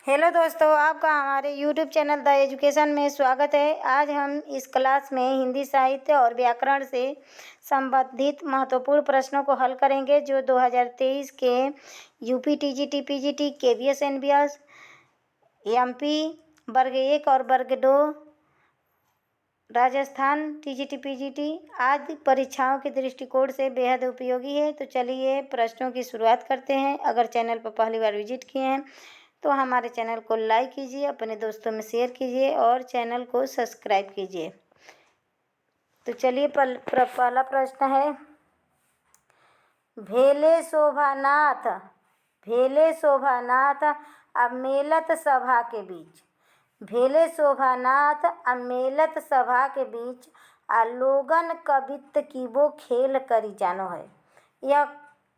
Hello दोस्तों, आपका हमारे YouTube चैनल द एजुकेशन में स्वागत है। आज हम इस क्लास में हिंदी साहित्य और व्याकरण से संबंधित महत्वपूर्ण प्रश्नों को हल करेंगे जो 2023 के UP TGT PGT KVS NBS MP वर्ग 1 और वर्ग 2 राजस्थान टीजीटी पीजीटी आदि परीक्षाओं के दृष्टिकोण से बेहद उपयोगी है। तो चलिए प्रश्नों की शुरुआत करते हैं। अगर चैनल पर पहली बार विजिट किए हैं तो हमारे चैनल को लाइक कीजिए, अपने दोस्तों में शेयर कीजिए और चैनल को सब्सक्राइब कीजिए। तो चलिए पहला प्रश्न है, भेले शोभानाथ अमेलत सभा के बीच, भेले शोभानाथ अमेलत सभा के बीच आलोगन कवित्त की वो खेल करी जानो है। यह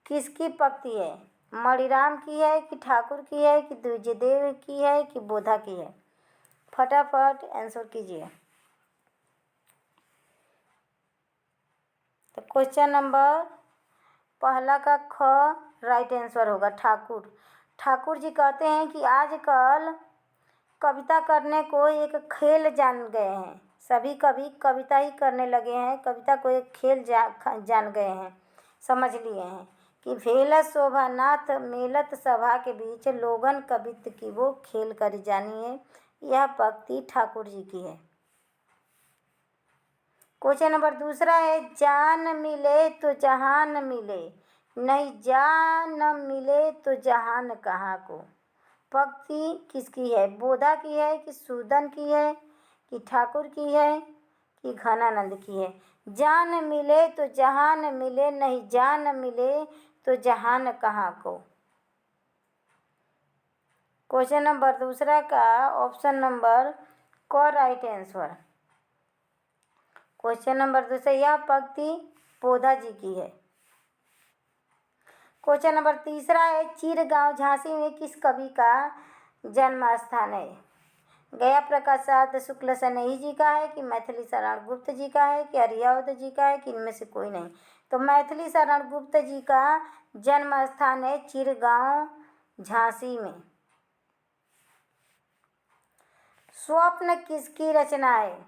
किसकी पंक्ति है? मणिराम की है कि ठाकुर की है कि द्विजदेव की है कि बोधा की है? फटाफट आंसर कीजिए। तो क्वेश्चन नंबर पहला का ख राइट आंसर होगा ठाकुर। ठाकुर जी कहते हैं कि आजकल कविता करने को एक खेल जान गए हैं। सभी कवि कविता ही करने लगे हैं, कविता को एक खेल जान गए हैं, समझ लिए हैं कि भेलत शोभानाथ मेलत सभा के बीच लोगन कवित्त की वो खेल करी जानी है। यह पंक्ति ठाकुर जी की है। क्वेश्चन नंबर दूसरा है, जान मिले तो जहान मिले, नहीं जान मिले तो जहान कहाँ को? पंक्ति किसकी है? बोधा की है कि सूदन की है कि ठाकुर की है कि घनानंद की है? जान मिले तो जहान मिले, नहीं जान मिले तो जहान कहाँ को? क्वेश्चन नंबर दूसरा का ऑप्शन नंबर क राइट आंसर। क्वेश्चन नंबर दूसरा, यह पंक्ति बोधा जी की है। क्वेश्चन नंबर तीसरा है, चिरगांव झांसी में किस कवि का जन्म स्थान है? गया प्रकाश शुक्ल सनेही जी का है कि मैथिली शरण गुप्त जी का है कि हरियावत जी का है कि इनमें से कोई नहीं? तो मैथिली शरण गुप्त जी का जन्म स्थान है चिरगांव झांसी में। स्वप्न किसकी रचना है?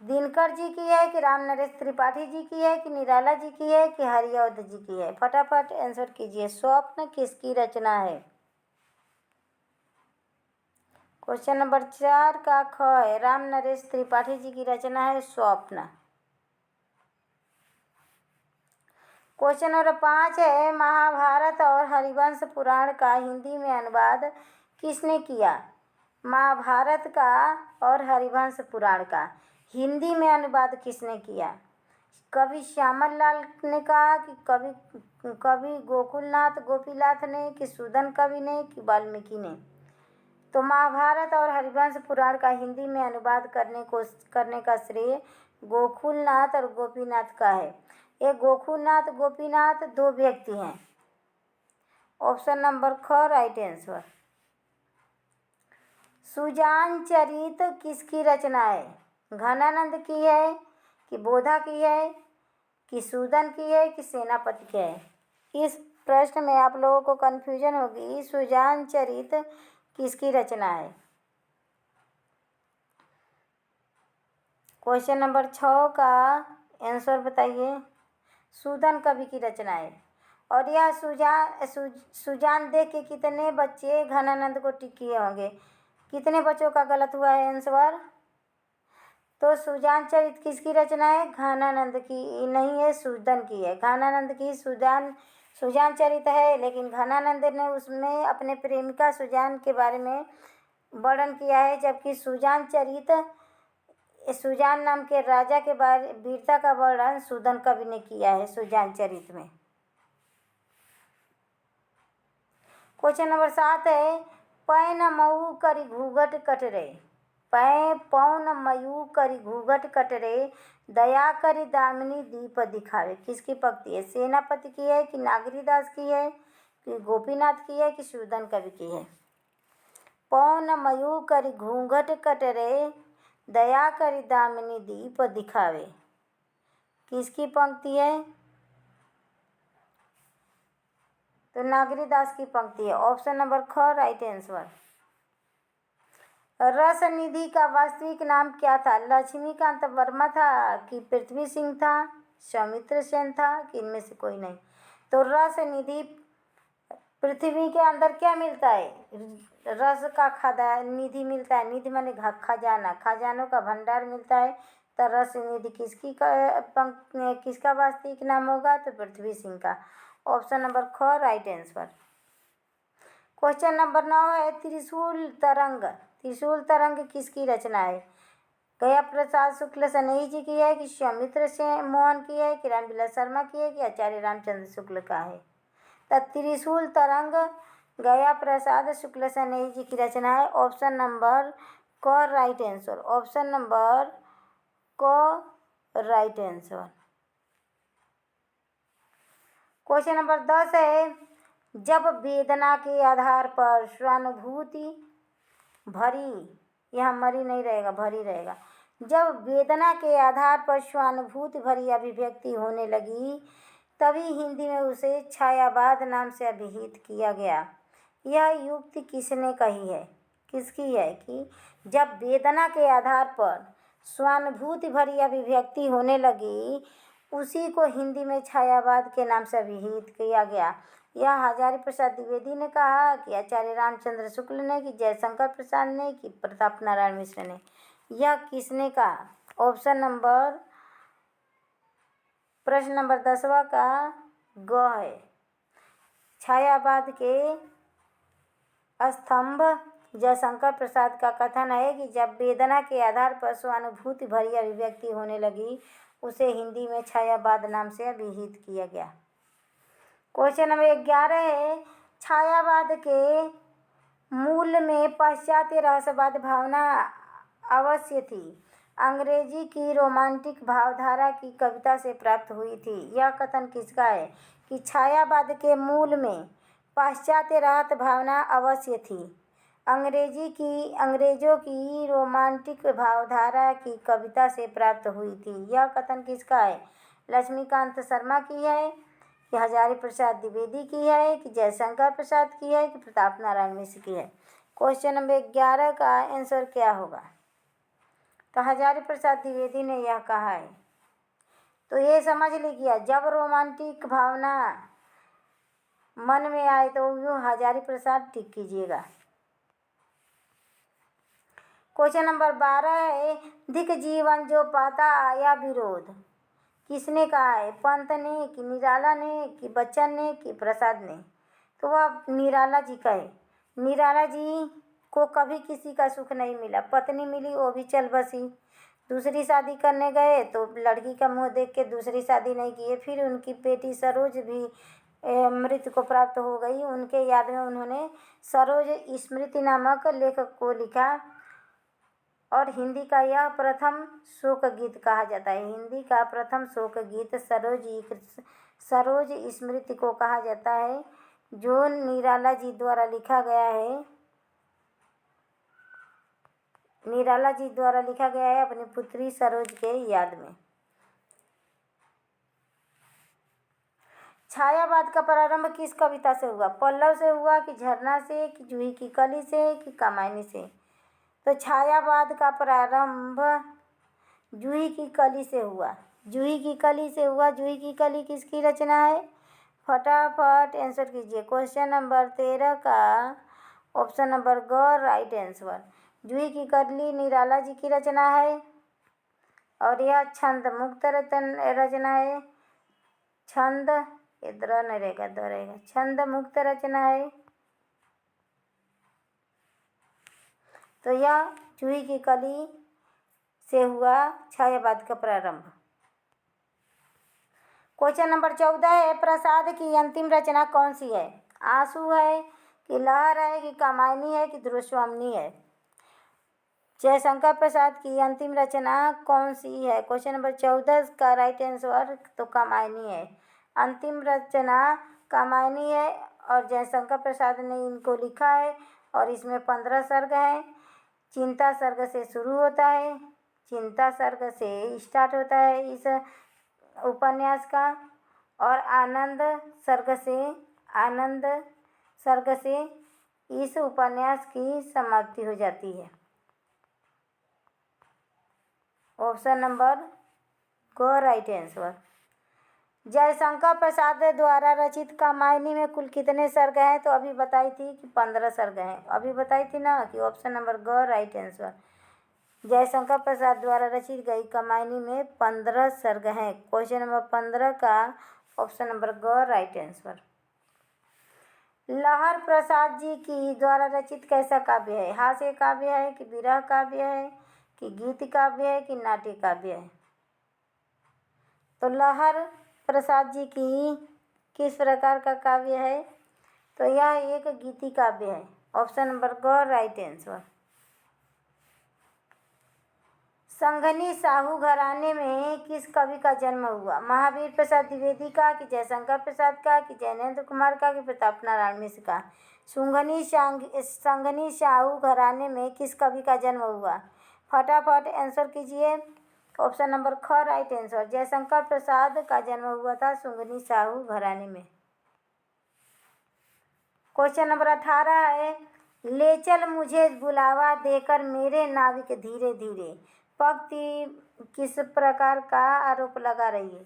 दिनकर जी की है कि राम नरेश त्रिपाठी जी की है कि निराला जी की है कि हरियावत जी की है? फटाफट आंसर कीजिए। स्वप्न किसकी रचना है? क्वेश्चन नंबर 4 का ख है, राम नरेश त्रिपाठी जी की रचना है स्वप्न। क्वेश्चन नंबर 5 है, महाभारत और हरिवंश पुराण का हिंदी में अनुवाद किसने किया? महाभारत का और हरिवंश पुराण का हिंदी में अनुवाद किसने किया? कवि श्यामल लाल ने कहा कि कवि गोकुलनाथ गोपीनाथ ने कि सूदन कवि ने कि वाल्मीकि ने? तो महाभारत और हरिवंश पुराण का हिंदी में अनुवाद करने का श्रेय गोकुलनाथ और गोपीनाथ का है। ये गोकुलनाथ गोपीनाथ दो व्यक्ति हैं। ऑप्शन नंबर ख राइट आंसर। सुजान चरित किसकी रचना है? घनानंद की है कि बोधा की है कि सूदन की है कि सेनापति की है? इस प्रश्न में आप लोगों को कन्फ्यूजन होगी, सुजान चरित किसकी रचना है? क्वेश्चन नंबर 6 का आंसर बताइए। सूदन कवि की रचना है। और यह सुजान देख के कितने बच्चे घनानंद को टिक किए होंगे? कितने बच्चों का गलत हुआ है आंसर? तो सुजान चरित किसकी रचना है? घनानंद की नहीं है, सूदन की है। घनानंद की सुजान चरित है, लेकिन घनानंद ने उसमें अपने प्रेमिका सुजान के बारे में वर्णन किया है, जबकि सुजान चरित सुजान नाम के राजा के बारे वीरता का वर्णन सूदन कवि ने किया है सुजान चरित में। क्वेश्चन नंबर 7 है, पैन मऊ करी घूघट कटरे, पौन मयू करी घूघट कटरे, दया करी दामिनी दीप दिखावे। किसकी पंक्ति है? सेनापति की है कि नागरीदास की है कि गोपीनाथ की है कि सूदन कवि की है? पौन मयू करी घूंघट कटरे, दया करी दामिनी दीप दिखावे, किसकी पंक्ति है? तो नागरीदास की पंक्ति है। ऑप्शन नंबर ख राइट आंसर। रस निधि का वास्तविक नाम क्या था? लक्ष्मीकांत वर्मा था कि पृथ्वी सिंह था, सौमित्र सेन था कि इनमें से कोई नहीं? तो रस निधि पृथ्वी के अंदर क्या मिलता है? रस का खजा निधि मिलता है। निधि माने खजाना, खजानों का भंडार मिलता है। तो रस निधि किसका वास्तविक नाम होगा? तो पृथ्वी सिंह का। ऑप्शन नंबर ख राइट आंसर। क्वेश्चन नंबर 9 है त्रिशूल तरंग। त्रिशूल तरंग किसकी रचना है? गया प्रसाद शुक्ल सनेही जी की है कि सौमित्र से मोहन की है कि रामविलास शर्मा की है कि आचार्य रामचंद्र शुक्ल का है? तो त्रिशूल तरंग गया प्रसाद शुक्ल सनेही जी की रचना है। ऑप्शन नंबर क राइट आंसर। ऑप्शन नंबर क राइट आंसर। क्वेश्चन नंबर 10 है जब वेदना के आधार पर स्वानुभूति भरी, यहाँ मरी नहीं रहेगा, भरी रहेगा। जब वेदना के आधार पर स्वानुभूति भरी अभिव्यक्ति होने लगी तभी हिंदी में उसे छायावाद नाम से अभिहित किया गया। यह युक्ति किसने कही है? किसकी है? कि जब वेदना के आधार पर स्वानुभूति भरी अभिव्यक्ति होने लगी उसी को हिंदी में छायावाद के नाम से अभिहित किया गया। यह हजारी प्रसाद द्विवेदी ने कहा कि आचार्य रामचंद्र शुक्ल ने कि जयशंकर प्रसाद ने कि प्रताप नारायण मिश्र ने? यह किसने कहा? ऑप्शन नंबर प्रश्न नंबर 10वां का ग है। छायावाद के स्तंभ जयशंकर प्रसाद का कथन है कि जब वेदना के आधार पर स्वानुभूति भरी अभिव्यक्ति होने लगी उसे हिंदी में छायावाद नाम से अभिहित किया गया। क्वेश्चन नंबर 11 है छायावाद के मूल में पाश्चात्य रहस्यवाद भावना अवश्य थी। अंग्रेजी की रोमांटिक भावधारा की कविता से प्राप्त हुई थी। यह कथन किसका है? कि छायावाद के मूल में पाश्चात्य रहस्य भावना अवश्य थी। अंग्रेजों की रोमांटिक भावधारा की कविता से प्राप्त हुई थी। यह कथन किसका है? लक्ष्मीकांत शर्मा की है कि हजारी प्रसाद द्विवेदी की है कि जयशंकर प्रसाद की है कि प्रताप नारायण मिश्र की है? क्वेश्चन नंबर 11 का आंसर क्या होगा? तो हजारी प्रसाद द्विवेदी ने यह कहा है। तो ये समझ लीजिए जब रोमांटिक भावना मन में आए तो यूँ हजारी प्रसाद टिक कीजिएगा। क्वेश्चन नंबर 12 है दिख जीवन जो पाता आया विरोध किसने कहा है? पंत ने कि निराला ने कि बच्चन ने कि प्रसाद ने? तो वह निराला जी का है। निराला जी को कभी किसी का सुख नहीं मिला। पत्नी मिली वो भी चल बसी। दूसरी शादी करने गए तो लड़की का मुंह देख के दूसरी शादी नहीं किए। फिर उनकी बेटी सरोज भी मृत्यु को प्राप्त हो गई। उनके याद में उन्होंने सरोज स्मृति नामक लेखक को लिखा और हिंदी का यह प्रथम शोक गीत कहा जाता है। हिंदी का प्रथम शोक गीत सरोज स्मृति को कहा जाता है जो निराला जी द्वारा लिखा गया है। निराला जी द्वारा लिखा गया है अपनी पुत्री सरोज के याद में। छायावाद का प्रारंभ किस कविता से हुआ? पल्लव से हुआ कि झरना से कि जूही की कली से कि कामायनी से? तो छायावाद का प्रारंभ जूही की कली से हुआ। जूही की कली से हुआ। जूही की कली किसकी रचना है? फटाफट आंसर कीजिए। क्वेश्चन नंबर 13 का ऑप्शन नंबर ग राइट आंसर। जूही की कली निराला जी की रचना है और यह छंद मुक्त रचना है। छंद इधर नहीं रहेगा, दो रहेगा। छंद मुक्त रचना है। तो यह जूही की कली से हुआ छायावाद का प्रारंभ। क्वेश्चन नंबर 14 है प्रसाद की अंतिम रचना कौन सी है? आंसू है कि लहर है कि कामायनी है कि ध्रुवस्वामिनी है? जयशंकर प्रसाद की अंतिम रचना कौन सी है? क्वेश्चन नंबर 14 का राइट आंसर तो कामायनी है। अंतिम रचना कामायनी है और जयशंकर प्रसाद ने इनको लिखा है और इसमें 15 सर्ग हैं। चिंता सर्ग से शुरू होता है। चिंता सर्ग से स्टार्ट होता है इस उपन्यास का और आनंद सर्ग से आनंद सर्ग से इस उपन्यास की समाप्ति हो जाती है। ऑप्शन नंबर ग राइट आंसर। जयशंकर प्रसाद द्वारा रचित कामायनी में कुल कितने सर्ग हैं? तो अभी बताई थी कि 15 सर्ग हैं। अभी बताई थी ना कि ऑप्शन नंबर ग राइट आंसर। जयशंकर प्रसाद द्वारा रचित गई कामायनी में 15 सर्ग हैं। क्वेश्चन नंबर 15 का ऑप्शन नंबर ग राइट आंसर। लहर प्रसाद जी की द्वारा रचित कैसा काव्य है? हास्य काव्य है कि विरह काव्य है कि गीत काव्य है कि नाट्य काव्य है? तो लहर प्रसाद जी की किस प्रकार का काव्य है? तो यह एक गीति काव्य है। ऑप्शन नंबर ग राइट आंसर। संघनी साहू घराने में किस कवि का जन्म हुआ? महावीर प्रसाद द्विवेदी का कि जयशंकर प्रसाद का कि जैनेन्द्र कुमार का कि प्रताप नारायण मिश्र का? संघनी साहू घराने में किस कवि का जन्म हुआ? फटाफट आंसर कीजिए। ऑप्शन नंबर ख राइट आंसर। जयशंकर प्रसाद का जन्म हुआ था संघनी साहू घराने में। क्वेश्चन नंबर 18 है, ले चल मुझे बुलावा देकर मेरे नाविक धीरे धीरे, पंक्ति किस प्रकार का आरोप लगा रही है?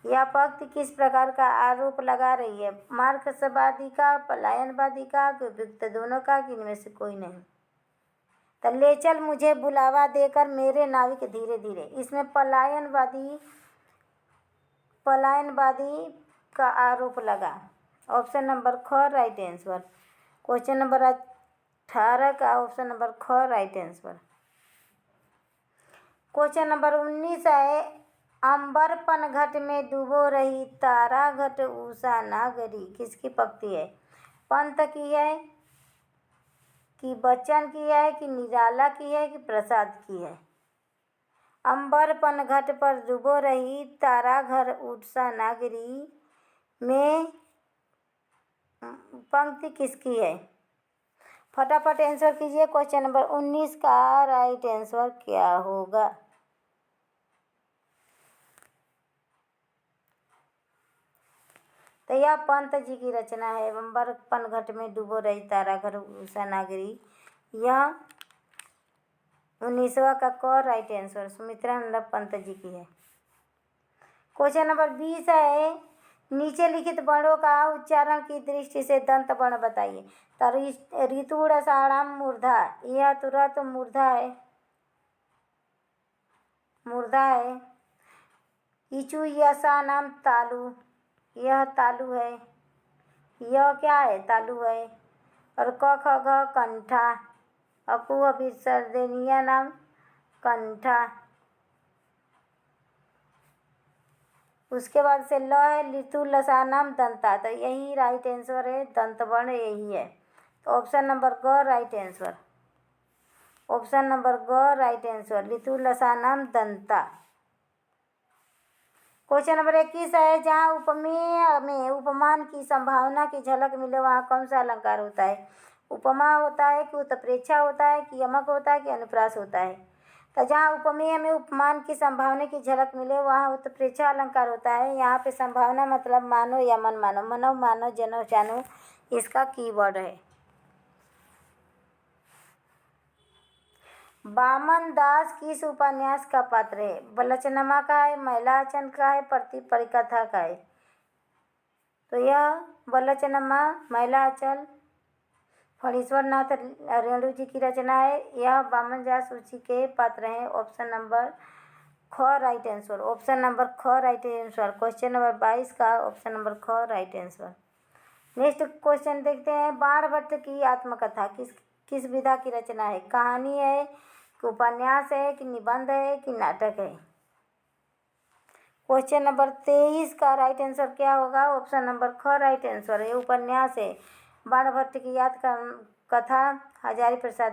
यह पंक्ति किस प्रकार का आरोप लगा रही है? मार्क्सवादी का, पलायनवादी का, उपयुक्त दोनों का कि इनमें से कोई नहीं? तो ले चल मुझे बुलावा देकर मेरे नाविक धीरे धीरे, इसमें पलायनवादी का आरोप लगा। ऑप्शन नंबर ख राइट आंसर। क्वेश्चन नंबर 18 का ऑप्शन नंबर ख राइट आंसर। क्वेश्चन नंबर 19 है, अंबर पनघट में डूबो रही तारा घट उषा नागरी, किसकी पंक्ति है? पंत की है कि बच्चन की है कि निराला की है कि प्रसाद की है? अंबर पनघट पर डूबो रही तारा घर उषा नागरी में पंक्ति किसकी है? फटाफट आंसर कीजिए। क्वेश्चन नंबर 19 का राइट आंसर क्या होगा? तो यह पंत जी की रचना है। अंबर पनघट में डूबो रही तारा घर उषा नागरी, यह 19वां का क राइट आंसर सुमित्रा नंदा पंत जी की है। क्वेश्चन नंबर 20 है, नीचे लिखित वर्णों का उच्चारण की दृष्टि से दंत वर्ण बताइए। तो ऋतु रसाणाम मूर्धा, यह तुरंत मूर्धा है। इचु यसा नाम तालु, यह तालु है। यह क्या है? तालु है। और क ख ग कंठा, अकुह विसर्जनीय नाम कंठा। उसके बाद से ल है, ऋतु लसा नाम दंता, तो यही राइट आंसर है। दंत वर्ण यही है। तो ऑप्शन नंबर ग राइट आंसर। ऑप्शन नंबर ग राइट आंसर, ऋतु लसा नाम दंता। क्वेश्चन नंबर 21 है, जहाँ उपमेय में उपमान की संभावना की झलक मिले वहाँ कौन सा अलंकार होता है? उपमा होता है कि उत्प्रेक्षा होता है कि यमक होता है कि अनुप्रास होता है? तो जहाँ उपमेय में उपमान की संभावना की झलक मिले वहाँ उत्प्रेक्षा अलंकार होता है। यहाँ पे संभावना मतलब मानो या मन मानो, मनो मानो जनो जानो इसका कीवर्ड है। बामन दास किस उपन्यास का पात्र है? बलचनमा का है, महिलाचल का है, परिकथा का है? तो यह बलचनमा, महिलाचल फणीश्वर नाथ रेणु जी की रचना है। यह बामन दास सूची के पात्र हैं। ऑप्शन नंबर ख राइट आंसर। ऑप्शन नंबर ख राइट आंसर। क्वेश्चन नंबर 22 का ऑप्शन नंबर ख राइट आंसर। नेक्स्ट क्वेश्चन देखते हैं, बाणभट्ट की आत्मकथा किस विधा की रचना है? कहानी है कि उपन्यास है कि निबंध है कि नाटक है? क्वेश्चन नंबर 23 का राइट आंसर क्या होगा? ऑप्शन नंबर ख राइट आंसर है, उपन्यास है। बाणभट्ट की कथा हजारी प्रसाद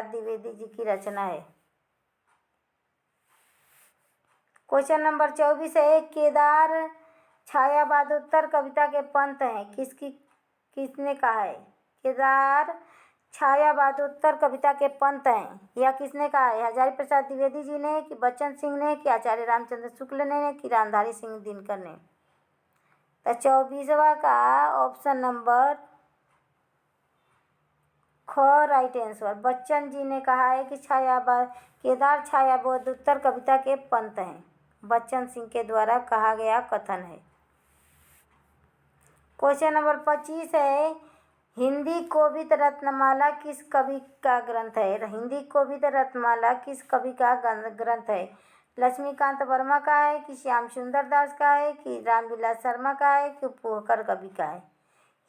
द्विवेदी जी की रचना है। क्वेश्चन नंबर 24 है, केदार छायावादोत्तर कविता के पंत हैं, किसने कहा है? केदार छायावादोत्तर कविता के पंत हैं, यह किसने कहा है? हजारी प्रसाद द्विवेदी जी ने कि बच्चन सिंह ने कि आचार्य रामचंद्र शुक्ल ने कि रामधारी सिंह दिनकर ने? 24वां का ऑप्शन नंबर ख राइट आंसर। बच्चन जी ने कहा है कि केदार छायाबोध उत्तर कविता के पंत हैं। बच्चन सिंह के द्वारा कहा गया कथन है। क्वेश्चन नंबर 25 है, हिंदी कोविद रत्नमाला किस कवि का ग्रंथ है? हिंदी कोविद रत्नमाला किस कवि का ग्रंथ है? लक्ष्मीकांत वर्मा का है कि श्याम सुंदर दास का है कि रामविलास शर्मा का है कि उपकर कवि का है?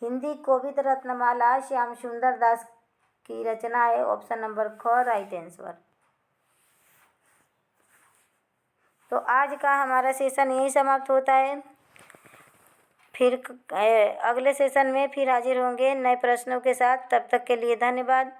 हिंदी कोविद रत्नमाला श्याम सुंदर दास की रचना है। ऑप्शन नंबर ख राइट आंसर। तो आज का हमारा सेशन यही समाप्त होता है। फिर अगले सेशन में फिर हाजिर होंगे नए प्रश्नों के साथ। तब तक के लिए धन्यवाद।